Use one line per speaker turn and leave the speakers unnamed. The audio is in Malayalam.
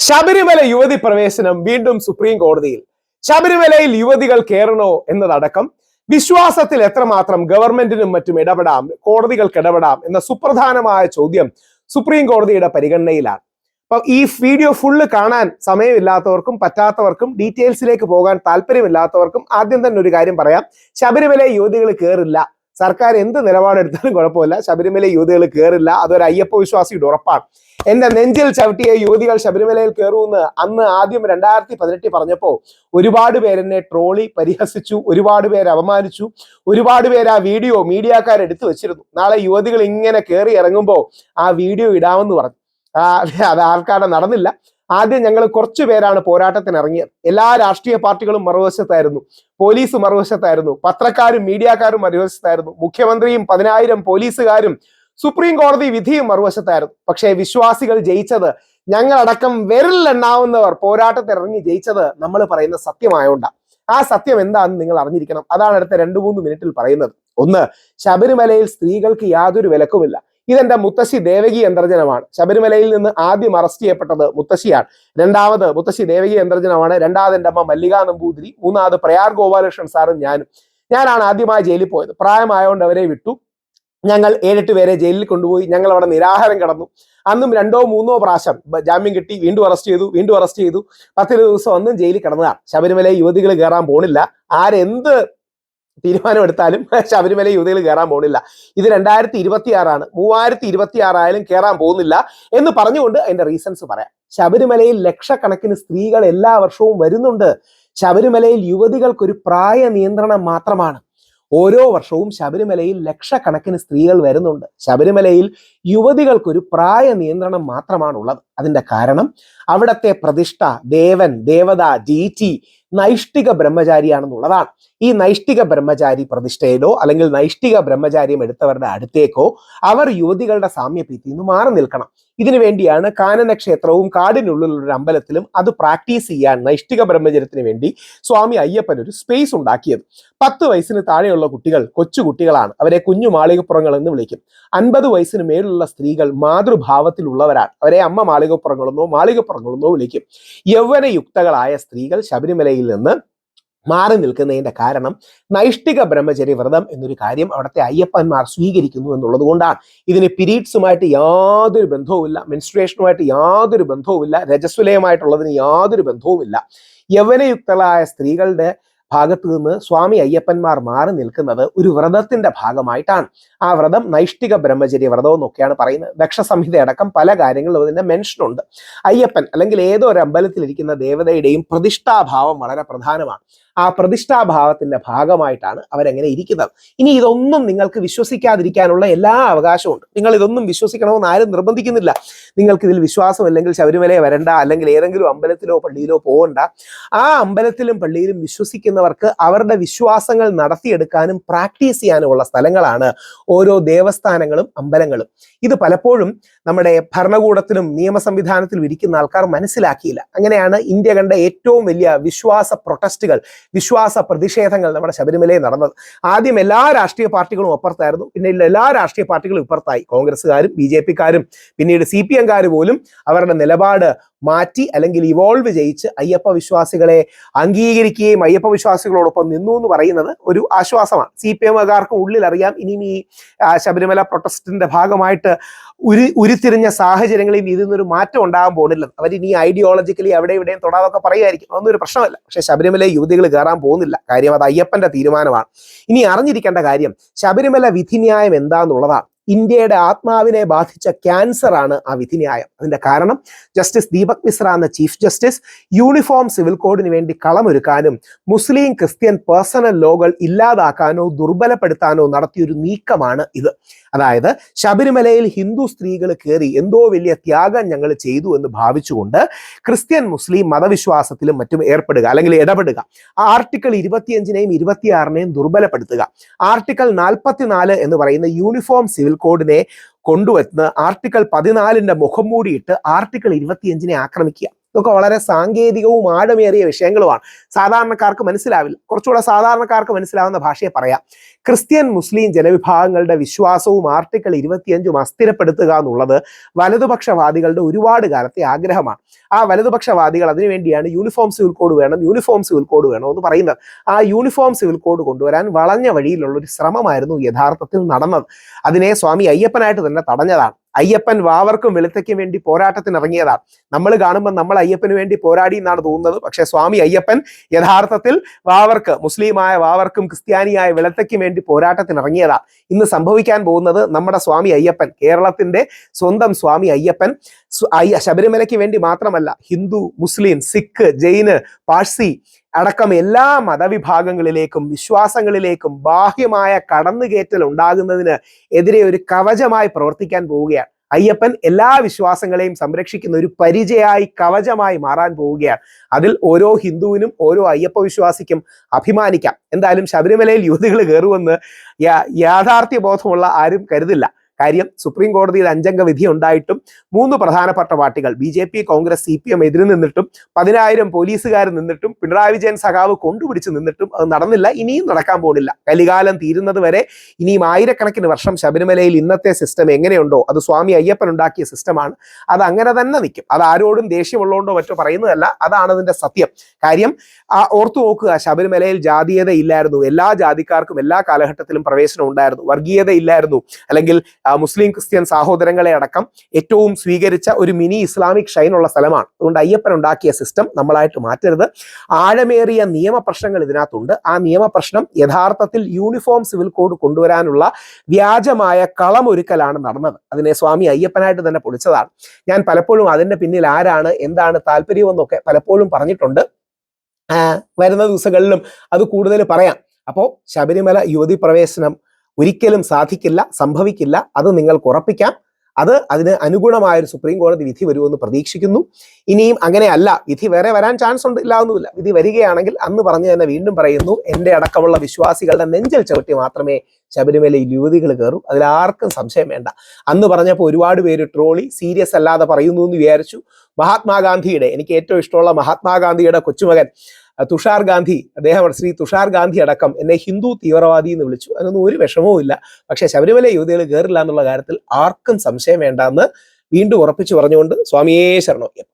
ശബരിമല യുവതി പ്രവേശനം വീണ്ടും സുപ്രീം കോടതിയിൽ. ശബരിമലയിൽ യുവതികൾ കയറണോ എന്നതടക്കം വിശ്വാസത്തിൽ എത്രമാത്രം ഗവൺമെന്റിനും മറ്റും ഇടപെടാം, കോടതികൾക്ക് ഇടപെടാം എന്ന സുപ്രധാനമായ ചോദ്യം സുപ്രീം കോടതിയുടെ പരിഗണനയിലാണ്. അപ്പൊ ഈ വീഡിയോ ഫുള്ള് കാണാൻ സമയമില്ലാത്തവർക്കും പറ്റാത്തവർക്കും ഡീറ്റെയിൽസിലേക്ക് പോകാൻ താല്പര്യമില്ലാത്തവർക്കും ആദ്യം തന്നെ ഒരു കാര്യം പറയാം. ശബരിമല യുവതികൾ കയറില്ല. സർക്കാർ എന്ത് നിലപാടെടുത്താലും കുഴപ്പമില്ല, ശബരിമല യുവതികൾ കയറില്ല. അതൊരു അയ്യപ്പ വിശ്വാസിയുടെ ഉറപ്പാണ്. എന്റെ നെഞ്ചിൽ ചവിട്ടിയ യുവതികൾ ശബരിമലയിൽ കയറുമെന്ന് അന്ന് ആദ്യം 2018 പറഞ്ഞപ്പോൾ ഒരുപാട് പേരെന്നെ ട്രോളി പരിഹസിച്ചു, ഒരുപാട് പേര് അപമാനിച്ചു, ഒരുപാട് പേര് ആ വീഡിയോ മീഡിയക്കാർ എടുത്തു വെച്ചിരുന്നു. നാളെ യുവതികൾ ഇങ്ങനെ കയറി ഇറങ്ങുമ്പോൾ ആ വീഡിയോ ഇടാമെന്ന് പറഞ്ഞു. അത് ആൾക്കാരുടെ നടന്നില്ല. ആദ്യം ഞങ്ങൾ കുറച്ചു പേരാണ് പോരാട്ടത്തിന് ഇറങ്ങിയത്. എല്ലാ രാഷ്ട്രീയ പാർട്ടികളും മറുവശത്തായിരുന്നു, പോലീസ് മറുവശത്തായിരുന്നു, പത്രക്കാരും മീഡിയക്കാരും മറുവശത്തായിരുന്നു, മുഖ്യമന്ത്രിയും 10,000 പോലീസുകാരും സുപ്രീം കോടതി വിധിയും മറുവശത്തായിരുന്നു. പക്ഷേ വിശ്വാസികൾ ജയിച്ചത്, ഞങ്ങളടക്കം വിരലിലെണ്ണാവുന്നവർ പോരാട്ടത്തിനിറങ്ങി ജയിച്ചത് നമ്മൾ പറയുന്ന സത്യമായോണ്ടാണ്. ആ സത്യം എന്താണെന്ന് നിങ്ങൾ അറിഞ്ഞിരിക്കണം. അതാണ് അടുത്ത 2-3 മിനിറ്റിൽ പറയുന്നത്. ഒന്ന്, ശബരിമലയിൽ സ്ത്രീകൾക്ക് യാതൊരു വിലക്കുമില്ല. ഇതെന്റെ മുത്തശ്ശി ദേവകി അന്തർജനമാണ്. ശബരിമലയിൽ നിന്ന് ആദ്യം അറസ്റ്റ് ചെയ്യപ്പെട്ടത് മുത്തശ്ശിയാണ്. രണ്ടാമത് മുത്തശ്ശി ദേവകി അന്തർജനമാണ്. രണ്ടാമത് എൻ്റെ അമ്മ മല്ലികാ നമ്പൂതിരി. മൂന്നാമത് പ്രയാർ ഗോപാലകൃഷ്ണൻ സാറും ഞാനാണ് ആദ്യമായി ജയിലിൽ പോയത്. പ്രായമായതുകൊണ്ട് അവരെ വിട്ടു. ഞങ്ങൾ 7-8 പേരെ ജയിലിൽ കൊണ്ടുപോയി. ഞങ്ങൾ അവിടെ നിരാഹാരം കിടന്നു. അന്നും 2-3 പ്രാവശ്യം ജാമ്യം കിട്ടി, വീണ്ടും അറസ്റ്റ് ചെയ്തു. 10 ദിവസം ഒന്നും ജയിലിൽ കിടന്നതാണ്. ശബരിമല യുവതികൾ കയറാൻ പോണില്ല. ആരെന്ത് തീരുമാനം എടുത്താലും ശബരിമല യുവതികൾ കയറാൻ പോകുന്നില്ല. ഇത് 2026 3026 ആയാലും കയറാൻ പോകുന്നില്ല എന്ന് പറഞ്ഞുകൊണ്ട് അതിന്റെ റീസൺസ് പറയാം. ശബരിമലയിൽ ലക്ഷക്കണക്കിന് സ്ത്രീകൾ എല്ലാ വർഷവും വരുന്നുണ്ട്. ശബരിമലയിൽ യുവതികൾക്കൊരു പ്രായ നിയന്ത്രണം മാത്രമാണ്. ഓരോ വർഷവും ശബരിമലയിൽ ലക്ഷക്കണക്കിന് സ്ത്രീകൾ വരുന്നുണ്ട്. ശബരിമലയിൽ യുവതികൾക്കൊരു പ്രായ നിയന്ത്രണം മാത്രമാണുള്ളത്. അതിന്റെ കാരണം അവിടത്തെ പ്രതിഷ്ഠ, ദേവൻ, ദേവത, ഡീറ്റി നൈഷ്ഠിക ബ്രഹ്മചാരിയാണെന്നുള്ളതാണ്. ഈ നൈഷ്ഠിക ബ്രഹ്മചാരി പ്രതിഷ്ഠയിലോ അല്ലെങ്കിൽ നൈഷ്ഠിക ബ്രഹ്മചാര്യം എടുത്തവരുടെ അടുത്തേക്കോ അവർ യുവതികളുടെ സാമ്യഭീതിയിൽ നിന്ന് മാറി നിൽക്കണം. ഇതിനു വേണ്ടിയാണ് കാനന ക്ഷേത്രവും കാടിനുള്ളിലുള്ള ഒരു അമ്പലത്തിലും അത് പ്രാക്ടീസ് ചെയ്യാൻ നൈഷ്ഠിക ബ്രഹ്മചര്യത്തിന് വേണ്ടി സ്വാമി അയ്യപ്പൻ ഒരു സ്പേസ് ഉണ്ടാക്കിയത്. 10 വയസ്സിന് താഴെയുള്ള കുട്ടികൾ കൊച്ചു കുട്ടികളാണ്. അവരെ കുഞ്ഞു മാളികപ്പുറങ്ങൾ എന്ന് വിളിക്കും. 50 വയസ്സിന് മേലുള്ള സ്ത്രീകൾ മാതൃഭാവത്തിലുള്ളവരാണ്. അവരെ അമ്മ മാളികപ്പുറങ്ങളെന്നോ വിളിക്കും. യൗവനയുക്തകളായ സ്ത്രീകൾ ശബരിമലയിൽ നിന്ന് മാറി നിൽക്കുന്നതിന്റെ കാരണം നൈഷ്ഠിക ബ്രഹ്മചര്യ വ്രതം എന്നൊരു കാര്യം അവിടുത്തെ അയ്യപ്പന്മാർ സ്വീകരിക്കുന്നു എന്നുള്ളത് കൊണ്ടാണ്. ഇതിന് പീരീഡ്സുമായിട്ട് യാതൊരു ബന്ധവുമില്ല, മെൻസ്ട്രുവേഷനുമായിട്ട് യാതൊരു ബന്ധവുമില്ല, രജസ്വലയമായിട്ടുള്ളതിന് യാതൊരു ബന്ധവുമില്ല. യൗവനയുക്തളായ സ്ത്രീകളുടെ ഭാഗത്ത് നിന്ന് സ്വാമി അയ്യപ്പന്മാർ മാറി നിൽക്കുന്നത് ഒരു വ്രതത്തിന്റെ ഭാഗമായിട്ടാണ്. ആ വ്രതം നൈഷ്ഠിക ബ്രഹ്മചര്യ വ്രതം എന്നൊക്കെയാണ് പറയുന്നത്. ദക്ഷസംഹിത അടക്കം പല കാര്യങ്ങളിലും അതിന്റെ മെൻഷൻ ഉണ്ട്. അയ്യപ്പൻ അല്ലെങ്കിൽ ഏതോ ഒരു അമ്പലത്തിലിരിക്കുന്ന ദേവതയുടെയും പ്രതിഷ്ഠാഭാവം വളരെ പ്രധാനമാണ്. ആ പ്രതിഷ്ഠാഭാവത്തിന്റെ ഭാഗമായിട്ടാണ് അവരെങ്ങനെ ഇരിക്കുന്നത്. ഇനി ഇതൊന്നും നിങ്ങൾക്ക് വിശ്വസിക്കാതിരിക്കാനുള്ള എല്ലാ അവകാശമുണ്ട്. നിങ്ങൾ ഇതൊന്നും വിശ്വസിക്കണമെന്ന് ആരും നിർബന്ധിക്കുന്നില്ല. നിങ്ങൾക്ക് ഇതിൽ വിശ്വാസം അല്ലെങ്കിൽ ശബരിമലയെ വരണ്ട, അല്ലെങ്കിൽ ഏതെങ്കിലും അമ്പലത്തിലോ പള്ളിയിലോ പോകണ്ട. ആ അമ്പലത്തിലും പള്ളിയിലും വിശ്വസിക്കുന്നവർക്ക് അവരുടെ വിശ്വാസങ്ങൾ നടത്തിയെടുക്കാനും പ്രാക്ടീസ് ചെയ്യാനുമുള്ള സ്ഥലങ്ങളാണ് ഓരോ ദേവസ്ഥാനങ്ങളും അമ്പലങ്ങളും. ഇത് പലപ്പോഴും നമ്മുടെ ഭരണകൂടത്തിലും നിയമ സംവിധാനത്തിലും ഇരിക്കുന്ന ആൾക്കാർ മനസ്സിലാക്കിയില്ല. അങ്ങനെയാണ് ഇന്ത്യ കണ്ട ഏറ്റവും വലിയ വിശ്വാസ പ്രൊട്ടസ്റ്റുകൾ, വിശ്വാസ പ്രതിഷേധങ്ങൾ നമ്മുടെ ശബരിമലയിൽ നടന്നത്. ആദ്യം എല്ലാ രാഷ്ട്രീയ പാർട്ടികളും അപ്പുറത്തായിരുന്നു, പിന്നീട് എല്ലാ രാഷ്ട്രീയ പാർട്ടികളും ഇപ്പുറത്തായി. കോൺഗ്രസ്സുകാരും BJP-ക്കാരും പിന്നീട് CPM-കാർ പോലും അവരുടെ നിലപാട് മാറ്റി അല്ലെങ്കിൽ ഇവോൾവ് ചെയ്യിച്ച് അയ്യപ്പ വിശ്വാസികളെ അംഗീകരിക്കുകയും അയ്യപ്പ വിശ്വാസികളോടൊപ്പം നിന്നു എന്ന് പറയുന്നത് ഒരു ആശ്വാസമാണ്. CPM-കാർക്ക് ഉള്ളിൽ അറിയാം, ഇനിയും ഈ ശബരിമല പ്രൊട്ടസ്റ്റിന്റെ ഭാഗമായിട്ട് ഉരുത്തിരിഞ്ഞ സാഹചര്യങ്ങളിൽ ഇതിൽ നിന്നൊരു മാറ്റം ഉണ്ടാകാൻ പോകുന്നില്ല. അവരിനി ഐഡിയോളജിക്കലി അവിടെ ഇവിടെയും തൊടാതൊക്കെ പറയുമായിരിക്കും, അതൊന്നും ഒരു പ്രശ്നമല്ല. പക്ഷെ ശബരിമല യുവതികൾ കയറാൻ പോകുന്നില്ല. കാര്യം അത് അയ്യപ്പന്റെ തീരുമാനമാണ്. ഇനി അറിഞ്ഞിരിക്കേണ്ട കാര്യം, ശബരിമല വിധിന്യായം എന്താന്നുള്ളതാണ്. ഇന്ത്യയുടെ ആത്മാവിനെ ബാധിച്ച ക്യാൻസർ ആണ് ആ വിധിന്യായം. അതിന്റെ കാരണം ജസ്റ്റിസ് ദീപക് മിശ്ര എന്ന ചീഫ് ജസ്റ്റിസ് യൂണിഫോം സിവിൽ കോഡിന് വേണ്ടി കളമൊരുക്കാനും മുസ്ലിം ക്രിസ്ത്യൻ പേഴ്സണൽ ലോകൾ ഇല്ലാതാക്കാനോ ദുർബലപ്പെടുത്താനോ നടത്തിയൊരു നീക്കമാണ് ഇത്. അതായത് ശബരിമലയിൽ ഹിന്ദു സ്ത്രീകൾ കയറി എന്തോ വലിയ ത്യാഗം ഞങ്ങൾ ചെയ്തു എന്ന് ഭാവിച്ചുകൊണ്ട് ക്രിസ്ത്യൻ മുസ്ലിം മതവിശ്വാസത്തിലും മറ്റും ഏർപ്പെടുക അല്ലെങ്കിൽ ഇടപെടുക. ആർട്ടിക്കിൾ 25-നെയും 26-നെയും ദുർബലപ്പെടുത്തുക. ആർട്ടിക്കിൾ 44 എന്ന് പറയുന്ന യൂണിഫോം സിവിൽ കോഡിനെ കൊണ്ടുവന്ന് ആർട്ടിക്കിൾ 14-ന്റെ മുഖം മൂടിയിട്ട് ആർട്ടിക്കിൾ 25-നെ ആക്രമിക്കുക. ഇതൊക്കെ വളരെ സാങ്കേതികവും ആഴമേറിയ വിഷയങ്ങളുമാണ്. സാധാരണക്കാർക്ക് മനസ്സിലാവില്ല. കുറച്ചുകൂടെ സാധാരണക്കാർക്ക് മനസ്സിലാവുന്ന ഭാഷയെ പറയാം. ക്രിസ്ത്യൻ മുസ്ലിം ജനവിഭാഗങ്ങളുടെ വിശ്വാസവും ആർട്ടിക്കിൾ 25 അസ്ഥിരപ്പെടുത്തുക എന്നുള്ളത് വലതുപക്ഷവാദികളുടെ ഒരുപാട് കാലത്തെ ആഗ്രഹമാണ്. ആ വലതുപക്ഷവാദികൾ അതിനുവേണ്ടിയാണ് യൂണിഫോം സിവിൽ കോഡ് വേണം, യൂണിഫോം സിവിൽ കോഡ് വേണം എന്ന് പറയുന്നത്. ആ യൂണിഫോം സിവിൽ കോഡ് കൊണ്ടുവരാൻ വളഞ്ഞ വഴിയിലുള്ള ഒരു ശ്രമമായിരുന്നു യഥാർത്ഥത്തിൽ നടന്നത്. അതിനെ സ്വാമി അയ്യപ്പനായിട്ട് തന്നെ തടഞ്ഞതാണ്. അയ്യപ്പൻ വാവർക്കും വെളുത്തയ്ക്കും വേണ്ടി പോരാട്ടത്തിന് ഇറങ്ങിയതാണ്. നമ്മൾ കാണുമ്പോൾ നമ്മൾ അയ്യപ്പന് വേണ്ടി പോരാടി എന്നാണ് തോന്നുന്നത്. പക്ഷെ സ്വാമി അയ്യപ്പൻ യഥാർത്ഥത്തിൽ വാവർക്ക്, മുസ്ലിമായ വാവർക്കും ക്രിസ്ത്യാനിയായ വെളുത്തയ്ക്കും വേണ്ടി പോരാട്ടത്തിന് ഇറങ്ങിയതാണ്. ഇന്ന് സംഭവിക്കാൻ പോകുന്നത് നമ്മുടെ സ്വാമി അയ്യപ്പൻ, കേരളത്തിന്റെ സ്വന്തം സ്വാമി അയ്യപ്പൻ ശബരിമലയ്ക്ക് വേണ്ടി മാത്രമല്ല, ഹിന്ദു, മുസ്ലിം, സിഖ്, ജൈന്, പാഴ്സി അടക്കം എല്ലാ മതവിഭാഗങ്ങളിലേക്കും വിശ്വാസങ്ങളിലേക്കും ബാഹ്യമായ കടന്നുകയറ്റൽ ഉണ്ടാകുന്നതിന് എതിരെ ഒരു കവചമായി പ്രവർത്തിക്കാൻ പോവുകയാണ്. അയ്യപ്പൻ എല്ലാ വിശ്വാസങ്ങളെയും സംരക്ഷിക്കുന്ന ഒരു പരിചയമായി, കവചമായി മാറാൻ പോവുകയാണ്. അതിൽ ഓരോ ഹിന്ദുവിനും ഓരോ അയ്യപ്പ വിശ്വാസിക്കും അഭിമാനിക്കാം. എന്തായാലും ശബരിമലയിൽ യുവതികൾ കയറുമെന്ന് യാഥാർത്ഥ്യ ബോധമുള്ള ആരും കരുതില്ല. കാര്യം സുപ്രീം കോടതിയിൽ 5 അംഗ വിധി ഉണ്ടായിട്ടും 3 പ്രധാനപ്പെട്ട പാർട്ടികൾ BJP, കോൺഗ്രസ്, CPM എതിര് നിന്നിട്ടും 10,000 പോലീസുകാർ നിന്നിട്ടും പിണറായി വിജയൻ സഖാവ് കൊണ്ടുപിടിച്ച് നിന്നിട്ടും അത് നടന്നില്ല. ഇനിയും നടക്കാൻ പോകുന്നില്ല. കലികാലം തീരുന്നത് വരെ ഇനിയും ആയിരക്കണക്കിന് വർഷം ശബരിമലയിൽ ഇന്നത്തെ സിസ്റ്റം എങ്ങനെയുണ്ടോ അത് സ്വാമി അയ്യപ്പൻ ഉണ്ടാക്കിയ സിസ്റ്റമാണ്. അത് അങ്ങനെ തന്നെ നിൽക്കും. അത് ആരോടും ദേഷ്യമുള്ളതുകൊണ്ടോ മറ്റോ പറയുന്നതല്ല, അതാണ് അതിന്റെ സത്യം. കാര്യം ഓർത്തു നോക്കുക, ശബരിമലയിൽ ജാതീയത ഇല്ലായിരുന്നു. എല്ലാ ജാതിക്കാർക്കും എല്ലാ കാലഘട്ടത്തിലും പ്രവേശനം ഉണ്ടായിരുന്നു. വർഗീയത ഇല്ലായിരുന്നു. അല്ലെങ്കിൽ മുസ്ലിം ക്രിസ്ത്യൻ സഹോദരങ്ങളെ അടക്കം ഏറ്റവും സ്വീകരിച്ച ഒരു മിനി ഇസ്ലാമിക് ഷൈനുള്ള സ്ഥലമാണ്. അതുകൊണ്ട് അയ്യപ്പൻ ഉണ്ടാക്കിയ സിസ്റ്റം നമ്മളായിട്ട് മാറ്റരുത്. ആഴമേറിയ നിയമപ്രശ്നങ്ങൾ ഇതിനകത്തുണ്ട്. ആ നിയമപ്രശ്നം യഥാർത്ഥത്തിൽ യൂണിഫോം സിവിൽ കോഡ് കൊണ്ടുവരാനുള്ള വ്യാജമായ കളമൊരുക്കലാണ് നടന്നത്. അതിനെ സ്വാമി അയ്യപ്പനായിട്ട് തന്നെ പൊളിച്ചതാണ്. ഞാൻ പലപ്പോഴും അതിന്റെ പിന്നിൽ ആരാണ്, എന്താണ് താല്പര്യമെന്നൊക്കെ പലപ്പോഴും പറഞ്ഞിട്ടുണ്ട്. വരുന്ന ദിവസങ്ങളിലും അത് കൂടുതൽ പറയാം. അപ്പോൾ ശബരിമല യുവതി പ്രവേശനം ഒരിക്കലും സാധിക്കില്ല, സംഭവിക്കില്ല. അത് നിങ്ങൾക്ക് ഉറപ്പിക്കാം. അതിന് അനുഗുണമായൊരു സുപ്രീം കോടതി വിധി വരുമെന്ന് പ്രതീക്ഷിക്കുന്നു. ഇനിയും അങ്ങനെയല്ല, വിധി വേറെ വരാൻ ചാൻസ് ഉണ്ട്, ഇല്ലാവുന്നില്ല. വിധി വരികയാണെങ്കിൽ അന്ന് പറഞ്ഞു തന്നെ വീണ്ടും പറയുന്നു, എൻ്റെ അടക്കമുള്ള വിശ്വാസികളുടെ നെഞ്ചിൽ ചവിട്ടി മാത്രമേ ശബരിമലയിൽ യുവതികൾ കയറും. അതിലാർക്കും സംശയം വേണ്ട. അന്ന് പറഞ്ഞപ്പോൾ ഒരുപാട് പേര് ട്രോളി, സീരിയസ് അല്ലാതെ പറയുന്നു എന്ന് വിചാരിച്ചു. മഹാത്മാഗാന്ധിയുടെ, എനിക്ക് ഏറ്റവും ഇഷ്ടമുള്ള മഹാത്മാഗാന്ധിയുടെ കൊച്ചുമകൻ തുഷാർ ഗാന്ധി, ശ്രീ തുഷാർ ഗാന്ധി അടക്കം എന്നെ ഹിന്ദു തീവ്രവാദി എന്ന് വിളിച്ചു. അതിനൊന്നും ഒരു വിഷമവും ഇല്ല. പക്ഷെ ശബരിമല യുവതികൾ കയറില്ല എന്നുള്ള കാര്യത്തിൽ ആർക്കും സംശയം വേണ്ട എന്ന് വീണ്ടും ഉറപ്പിച്ചു പറഞ്ഞുകൊണ്ട് സ്വാമിയേ ശരണമയ്യപ്പ.